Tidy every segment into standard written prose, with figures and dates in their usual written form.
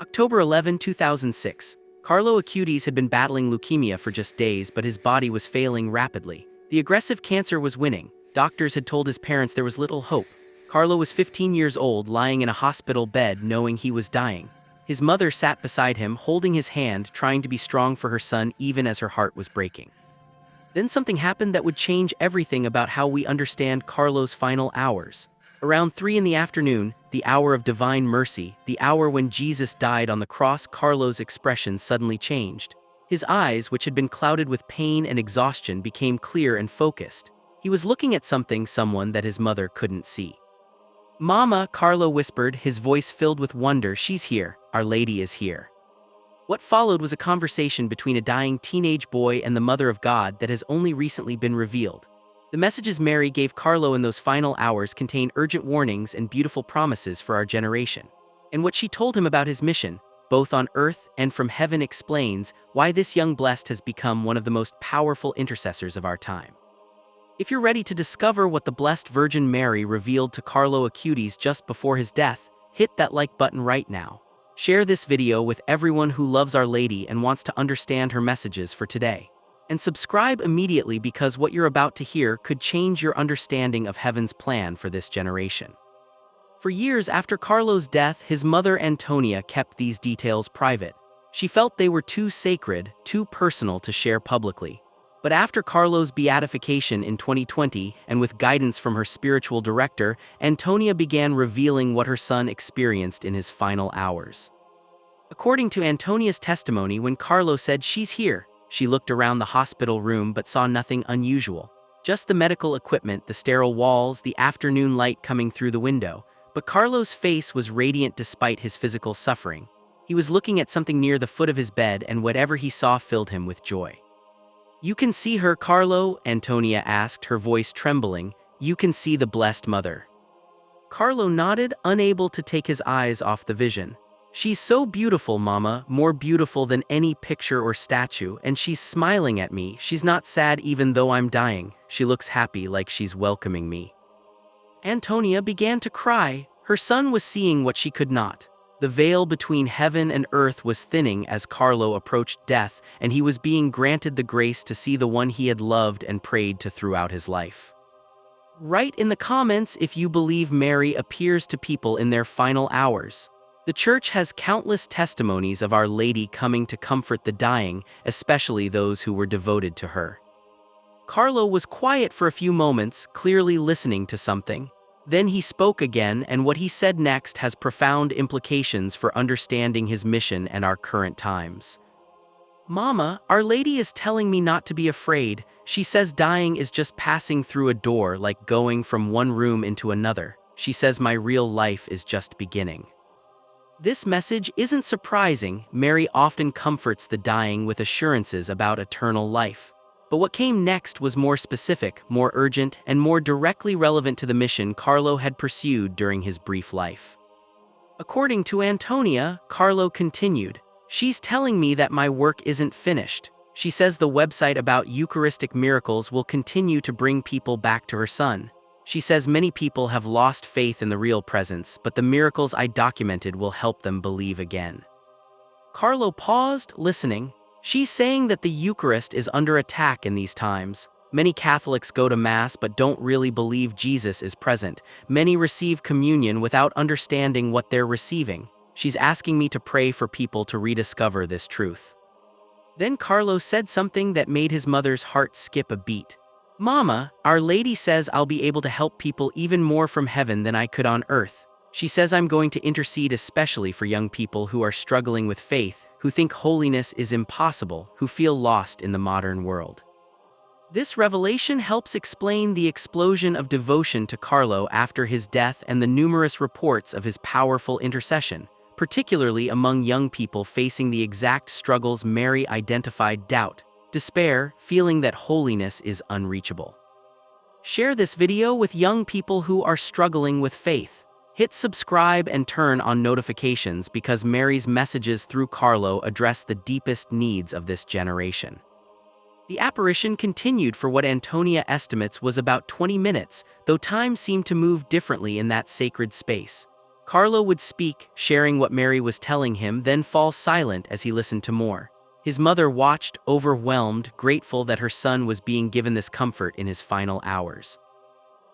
October 11, 2006. Carlo Acutis had been battling leukemia for just days, but his body was failing rapidly. The aggressive cancer was winning. Doctors had told his parents there was little hope. Carlo was 15 years old, lying in a hospital bed, knowing he was dying. His mother sat beside him, holding his hand, trying to be strong for her son even as her heart was breaking. Then something happened that would change everything about how we understand Carlo's final hours. Around 3 in the afternoon, the hour of divine mercy, the hour when Jesus died on the cross, Carlo's expression suddenly changed. His eyes, which had been clouded with pain and exhaustion, became clear and focused. He was looking at someone that his mother couldn't see. "Mama," Carlo whispered, his voice filled with wonder, "she's here. Our Lady is here." What followed was a conversation between a dying teenage boy and the Mother of God that has only recently been revealed. The messages Mary gave Carlo in those final hours contain urgent warnings and beautiful promises for our generation. And what she told him about his mission, both on earth and from heaven, explains why this young blessed has become one of the most powerful intercessors of our time. If you're ready to discover what the Blessed Virgin Mary revealed to Carlo Acutis just before his death, hit that like button right now. Share this video with everyone who loves Our Lady and wants to understand her messages for today. And subscribe immediately, because what you're about to hear could change your understanding of heaven's plan for this generation. For years after Carlo's death, his mother Antonia kept these details private. She felt they were too sacred, too personal to share publicly. But after Carlo's beatification in 2020, and with guidance from her spiritual director, Antonia began revealing what her son experienced in his final hours. According to Antonia's testimony, when Carlo said, "She's here," she looked around the hospital room but saw nothing unusual. Just the medical equipment, the sterile walls, the afternoon light coming through the window. But Carlo's face was radiant despite his physical suffering. He was looking at something near the foot of his bed, and whatever he saw filled him with joy. "You can see her, Carlo?" Antonia asked, her voice trembling. "You can see the Blessed Mother?" Carlo nodded, unable to take his eyes off the vision. "She's so beautiful, Mama, more beautiful than any picture or statue, and she's smiling at me. She's not sad even though I'm dying. She looks happy, like she's welcoming me." Antonia began to cry. Her son was seeing what she could not. The veil between heaven and earth was thinning as Carlo approached death, and he was being granted the grace to see the one he had loved and prayed to throughout his life. Write in the comments if you believe Mary appears to people in their final hours. The Church has countless testimonies of Our Lady coming to comfort the dying, especially those who were devoted to her. Carlo was quiet for a few moments, clearly listening to something. Then he spoke again, and what he said next has profound implications for understanding his mission and our current times. "Mama, Our Lady is telling me not to be afraid. She says dying is just passing through a door, like going from one room into another. She says my real life is just beginning." This message isn't surprising. Mary often comforts the dying with assurances about eternal life. But what came next was more specific, more urgent, and more directly relevant to the mission Carlo had pursued during his brief life. According to Antonia, Carlo continued, "She's telling me that my work isn't finished. She says the website about Eucharistic miracles will continue to bring people back to her son. She says many people have lost faith in the real presence, but the miracles I documented will help them believe again." Carlo paused, listening. "She's saying that the Eucharist is under attack in these times. Many Catholics go to Mass but don't really believe Jesus is present. Many receive communion without understanding what they're receiving. She's asking me to pray for people to rediscover this truth." Then Carlo said something that made his mother's heart skip a beat. "Mama, Our Lady says I'll be able to help people even more from heaven than I could on earth. She says I'm going to intercede especially for young people who are struggling with faith, who think holiness is impossible, who feel lost in the modern world." This revelation helps explain the explosion of devotion to Carlo after his death and the numerous reports of his powerful intercession, particularly among young people facing the exact struggles Mary identified: doubt, despair, feeling that holiness is unreachable. Share this video with young people who are struggling with faith. Hit subscribe and turn on notifications, because Mary's messages through Carlo address the deepest needs of this generation. The apparition continued for what Antonia estimates was about 20 minutes, though time seemed to move differently in that sacred space. Carlo would speak, sharing what Mary was telling him, then fall silent as he listened to more. His mother watched, overwhelmed, grateful that her son was being given this comfort in his final hours.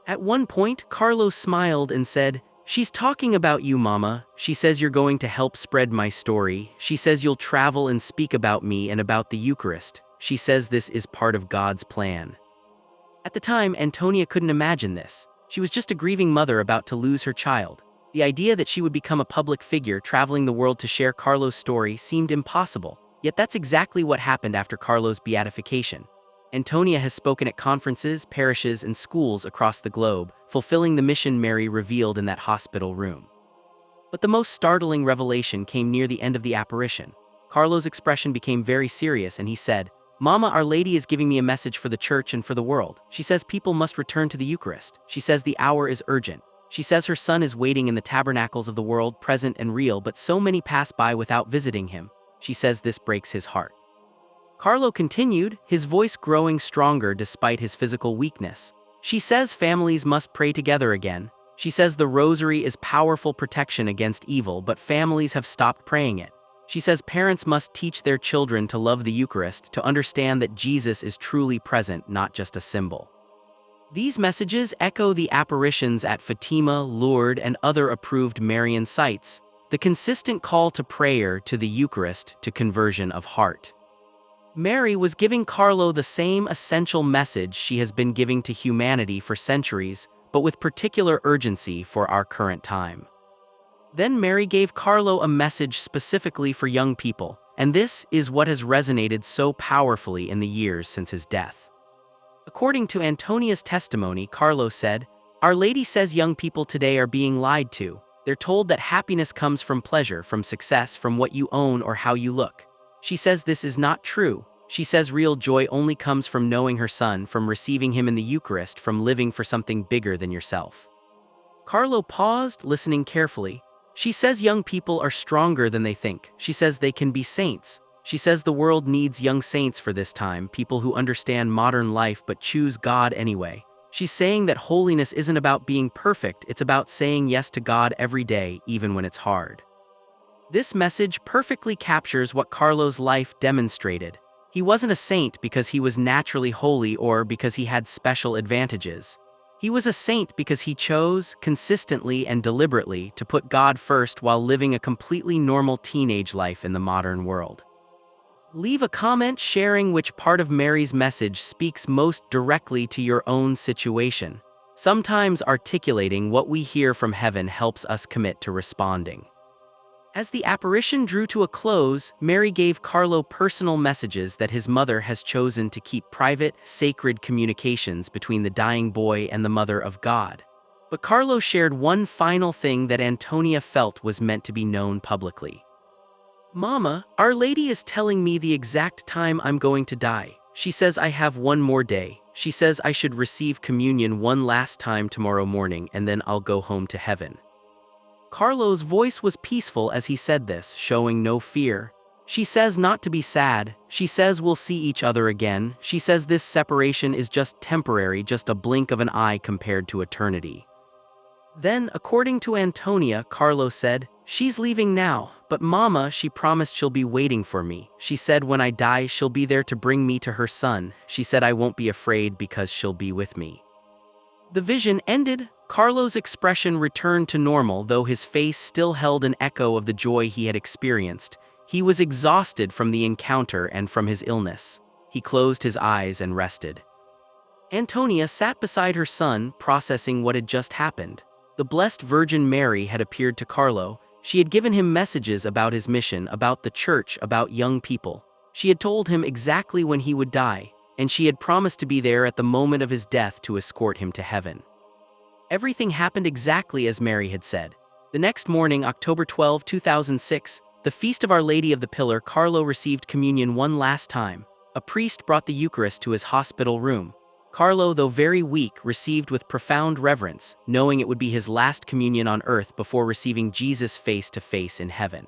At one point, Carlo smiled and said, "She's talking about you, Mama. She says you're going to help spread my story. She says you'll travel and speak about me and about the Eucharist. She says this is part of God's plan." At the time, Antonia couldn't imagine this. She was just a grieving mother about to lose her child. The idea that she would become a public figure traveling the world to share Carlo's story seemed impossible. Yet that's exactly what happened after Carlo's beatification. Antonia has spoken at conferences, parishes, and schools across the globe, fulfilling the mission Mary revealed in that hospital room. But the most startling revelation came near the end of the apparition. Carlo's expression became very serious and he said, "Mama, Our Lady is giving me a message for the church and for the world. She says people must return to the Eucharist. She says the hour is urgent. She says her son is waiting in the tabernacles of the world, present and real, but so many pass by without visiting him. She says this breaks his heart." Carlo continued, his voice growing stronger despite his physical weakness. "She says families must pray together again. She says the rosary is powerful protection against evil, but families have stopped praying it. She says parents must teach their children to love the Eucharist, to understand that Jesus is truly present, not just a symbol." These messages echo the apparitions at Fatima, Lourdes, and other approved Marian sites, the consistent call to prayer, to the Eucharist, to conversion of heart. Mary was giving Carlo the same essential message she has been giving to humanity for centuries, but with particular urgency for our current time. Then Mary gave Carlo a message specifically for young people, and this is what has resonated so powerfully in the years since his death. According to Antonia's testimony, Carlo said, "Our Lady says young people today are being lied to. They're told that happiness comes from pleasure, from success, from what you own or how you look. She says this is not true. She says real joy only comes from knowing her son, from receiving him in the Eucharist, from living for something bigger than yourself." Carlo paused, listening carefully. "She says young people are stronger than they think. She says they can be saints. She says the world needs young saints for this time, people who understand modern life but choose God anyway. She's saying that holiness isn't about being perfect, it's about saying yes to God every day, even when it's hard." This message perfectly captures what Carlo's life demonstrated. He wasn't a saint because he was naturally holy or because he had special advantages. He was a saint because he chose, consistently and deliberately, to put God first while living a completely normal teenage life in the modern world. Leave a comment sharing which part of Mary's message speaks most directly to your own situation. Sometimes articulating what we hear from heaven helps us commit to responding. As the apparition drew to a close, Mary gave Carlo personal messages that his mother has chosen to keep private, sacred communications between the dying boy and the Mother of God. But Carlo shared one final thing that Antonia felt was meant to be known publicly. "Mama, Our Lady is telling me the exact time I'm going to die. She says I have one more day. She says I should receive communion one last time tomorrow morning and then I'll go home to heaven." Carlo's voice was peaceful as he said this, showing no fear. "She says not to be sad. She says we'll see each other again. She says this separation is just temporary, just a blink of an eye compared to eternity." Then, according to Antonia, Carlo said, "She's leaving now, but Mama, she promised she'll be waiting for me. She said when I die, she'll be there to bring me to her son. She said I won't be afraid because she'll be with me." The vision ended. Carlo's expression returned to normal, though his face still held an echo of the joy he had experienced. He was exhausted from the encounter and from his illness. He closed his eyes and rested. Antonia sat beside her son, processing what had just happened. The Blessed Virgin Mary had appeared to Carlo. She had given him messages about his mission, about the church, about young people. She had told him exactly when he would die, and she had promised to be there at the moment of his death to escort him to heaven. Everything happened exactly as Mary had said. The next morning, October 12, 2006, the Feast of Our Lady of the Pillar, Carlo received communion one last time. A priest brought the Eucharist to his hospital room. Carlo, though very weak, received with profound reverence, knowing it would be his last communion on earth before receiving Jesus face to face in heaven.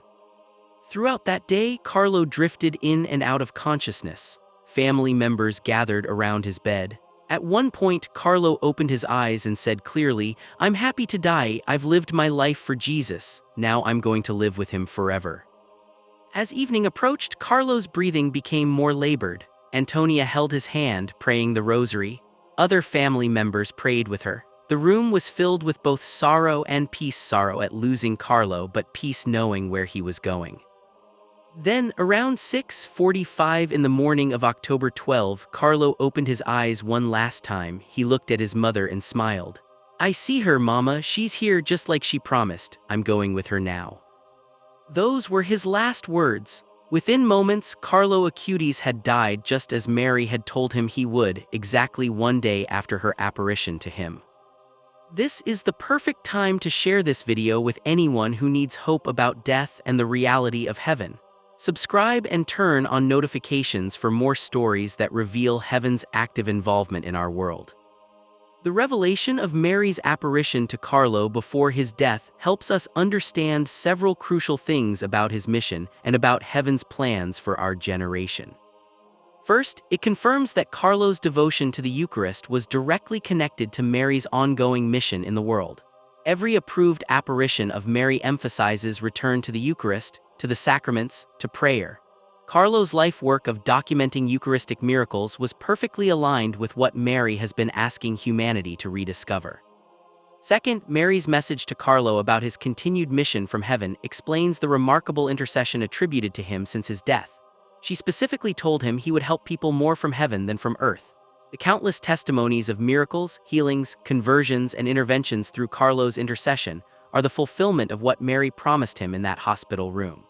Throughout that day, Carlo drifted in and out of consciousness. Family members gathered around his bed. At one point, Carlo opened his eyes and said clearly, "I'm happy to die, I've lived my life for Jesus, now I'm going to live with him forever." As evening approached, Carlo's breathing became more labored. Antonia held his hand, praying the rosary. Other family members prayed with her. The room was filled with both sorrow and peace, sorrow at losing Carlo, but peace knowing where he was going. Then, around 6:45 in the morning of October 12, Carlo opened his eyes one last time. He looked at his mother and smiled. "I see her, Mama, she's here just like she promised. I'm going with her now." Those were his last words. Within moments, Carlo Acutis had died just as Mary had told him he would, exactly one day after her apparition to him. This is the perfect time to share this video with anyone who needs hope about death and the reality of heaven. Subscribe and turn on notifications for more stories that reveal heaven's active involvement in our world. The revelation of Mary's apparition to Carlo before his death helps us understand several crucial things about his mission and about heaven's plans for our generation. First, it confirms that Carlo's devotion to the Eucharist was directly connected to Mary's ongoing mission in the world. Every approved apparition of Mary emphasizes return to the Eucharist, to the sacraments, to prayer. Carlo's life work of documenting Eucharistic miracles was perfectly aligned with what Mary has been asking humanity to rediscover. Second, Mary's message to Carlo about his continued mission from heaven explains the remarkable intercession attributed to him since his death. She specifically told him he would help people more from heaven than from earth. The countless testimonies of miracles, healings, conversions, and interventions through Carlo's intercession are the fulfillment of what Mary promised him in that hospital room.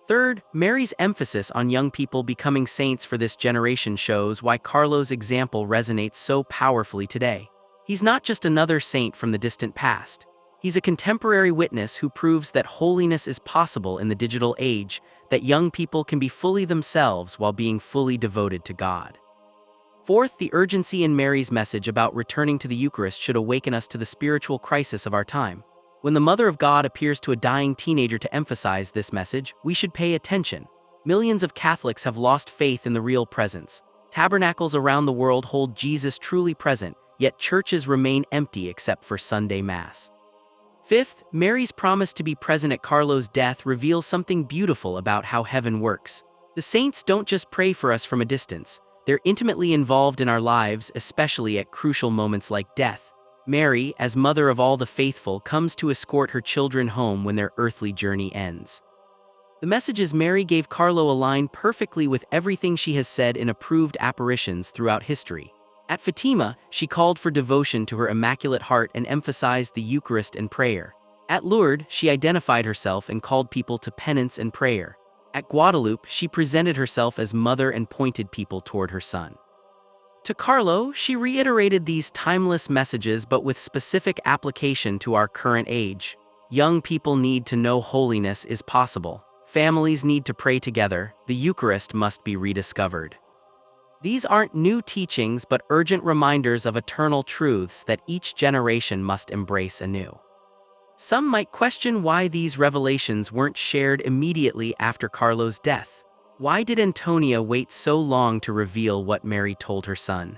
Third, Mary's emphasis on young people becoming saints for this generation shows why Carlo's example resonates so powerfully today. He's not just another saint from the distant past. He's a contemporary witness who proves that holiness is possible in the digital age, that young people can be fully themselves while being fully devoted to God. Fourth, the urgency in Mary's message about returning to the Eucharist should awaken us to the spiritual crisis of our time. When the Mother of God appears to a dying teenager to emphasize this message, we should pay attention. Millions of Catholics have lost faith in the real presence. Tabernacles around the world hold Jesus truly present, yet churches remain empty except for Sunday Mass. Fifth, Mary's promise to be present at Carlo's death reveals something beautiful about how heaven works. The saints don't just pray for us from a distance. They're intimately involved in our lives, especially at crucial moments like death. Mary, as mother of all the faithful, comes to escort her children home when their earthly journey ends. The messages Mary gave Carlo align perfectly with everything she has said in approved apparitions throughout history. At Fatima, she called for devotion to her Immaculate Heart and emphasized the Eucharist and prayer. At Lourdes, she identified herself and called people to penance and prayer. At Guadalupe, she presented herself as mother and pointed people toward her Son. To Carlo, she reiterated these timeless messages but with specific application to our current age. Young people need to know holiness is possible. Families need to pray together. The Eucharist must be rediscovered. These aren't new teachings but urgent reminders of eternal truths that each generation must embrace anew. Some might question why these revelations weren't shared immediately after Carlo's death. Why did Antonia wait so long to reveal what Mary told her son?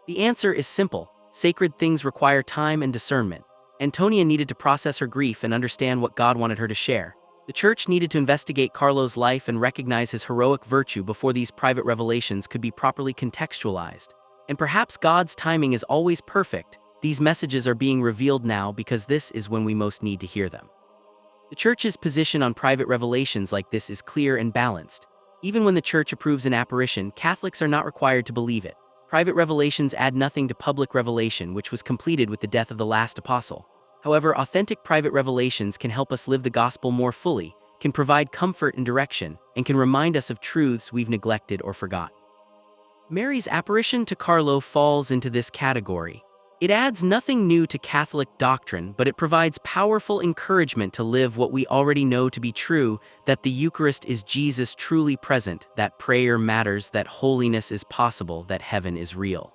The answer is simple. Sacred things require time and discernment. Antonia needed to process her grief and understand what God wanted her to share. The Church needed to investigate Carlo's life and recognize his heroic virtue before these private revelations could be properly contextualized. And perhaps God's timing is always perfect. These messages are being revealed now because this is when we most need to hear them. The Church's position on private revelations like this is clear and balanced. Even when the Church approves an apparition, Catholics are not required to believe it. Private revelations add nothing to public revelation, which was completed with the death of the last apostle. However, authentic private revelations can help us live the gospel more fully, can provide comfort and direction, and can remind us of truths we've neglected or forgot. Mary's apparition to Carlo falls into this category. It adds nothing new to Catholic doctrine, but it provides powerful encouragement to live what we already know to be true, that the Eucharist is Jesus truly present, that prayer matters, that holiness is possible, that heaven is real.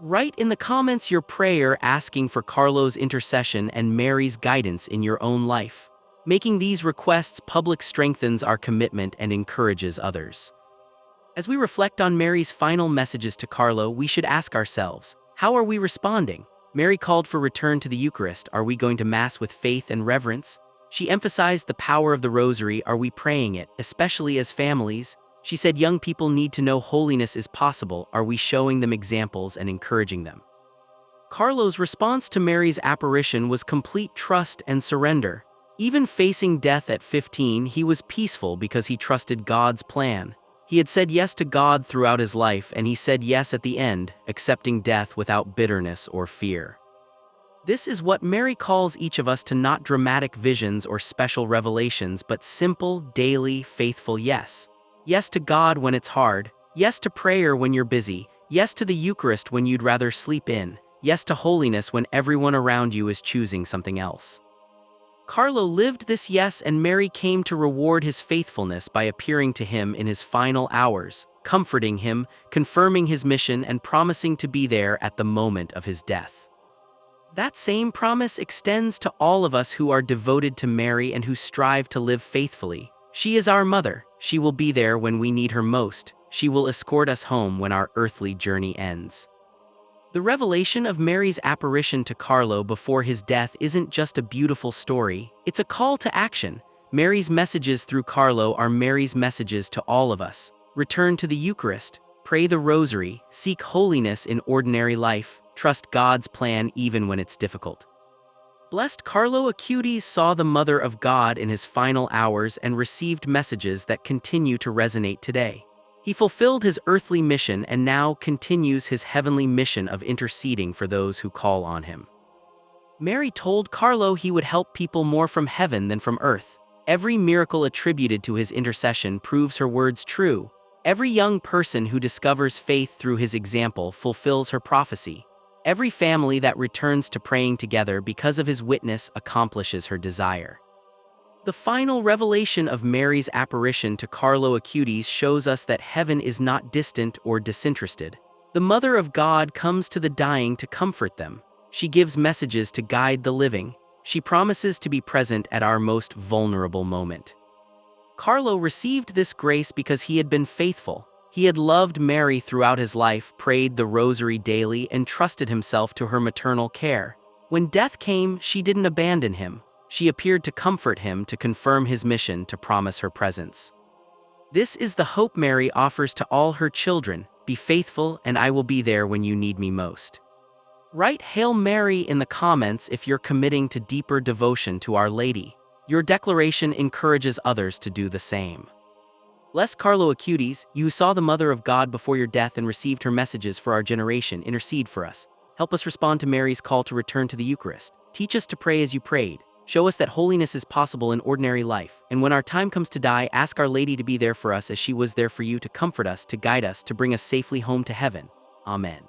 Write in the comments your prayer asking for Carlo's intercession and Mary's guidance in your own life. Making these requests public strengthens our commitment and encourages others. As we reflect on Mary's final messages to Carlo, we should ask ourselves, how are we responding? Mary called for return to the Eucharist. Are we going to Mass with faith and reverence? She emphasized the power of the Rosary. Are we praying it, especially as families? She said young people need to know holiness is possible. Are we showing them examples and encouraging them? Carlo's response to Mary's apparition was complete trust and surrender. Even facing death at 15, he was peaceful because he trusted God's plan. He had said yes to God throughout his life, and he said yes at the end, accepting death without bitterness or fear. This is what Mary calls each of us to: not dramatic visions or special revelations, but simple, daily, faithful yes. Yes to God when it's hard. Yes to prayer when you're busy. Yes to the Eucharist when you'd rather sleep in. Yes to holiness when everyone around you is choosing something else. Carlo lived this yes, and Mary came to reward his faithfulness by appearing to him in his final hours, comforting him, confirming his mission, and promising to be there at the moment of his death. That same promise extends to all of us who are devoted to Mary and who strive to live faithfully. She is our mother. She will be there when we need her most. She will escort us home when our earthly journey ends. The revelation of Mary's apparition to Carlo before his death isn't just a beautiful story, it's a call to action. Mary's messages through Carlo are Mary's messages to all of us. Return to the Eucharist, pray the Rosary, seek holiness in ordinary life, trust God's plan even when it's difficult. Blessed Carlo Acutis saw the Mother of God in his final hours and received messages that continue to resonate today. He fulfilled his earthly mission and now continues his heavenly mission of interceding for those who call on him. Mary told Carlo he would help people more from heaven than from earth. Every miracle attributed to his intercession proves her words true. Every young person who discovers faith through his example fulfills her prophecy. Every family that returns to praying together because of his witness accomplishes her desire. The final revelation of Mary's apparition to Carlo Acutis shows us that heaven is not distant or disinterested. The Mother of God comes to the dying to comfort them. She gives messages to guide the living. She promises to be present at our most vulnerable moment. Carlo received this grace because he had been faithful. He had loved Mary throughout his life, prayed the Rosary daily, and trusted himself to her maternal care. When death came, she didn't abandon him. She appeared to comfort him, to confirm his mission, to promise her presence. This is the hope Mary offers to all her children: be faithful, and I will be there when you need me most. Write Hail Mary in the comments if you're committing to deeper devotion to Our Lady. Your declaration encourages others to do the same. Blessed Carlo Acutis, you who saw the Mother of God before your death and received her messages for our generation, intercede for us. Help us respond to Mary's call to return to the Eucharist. Teach us to pray as you prayed. Show us that holiness is possible in ordinary life, and when our time comes to die, ask Our Lady to be there for us as she was there for you, to comfort us, to guide us, to bring us safely home to heaven. Amen.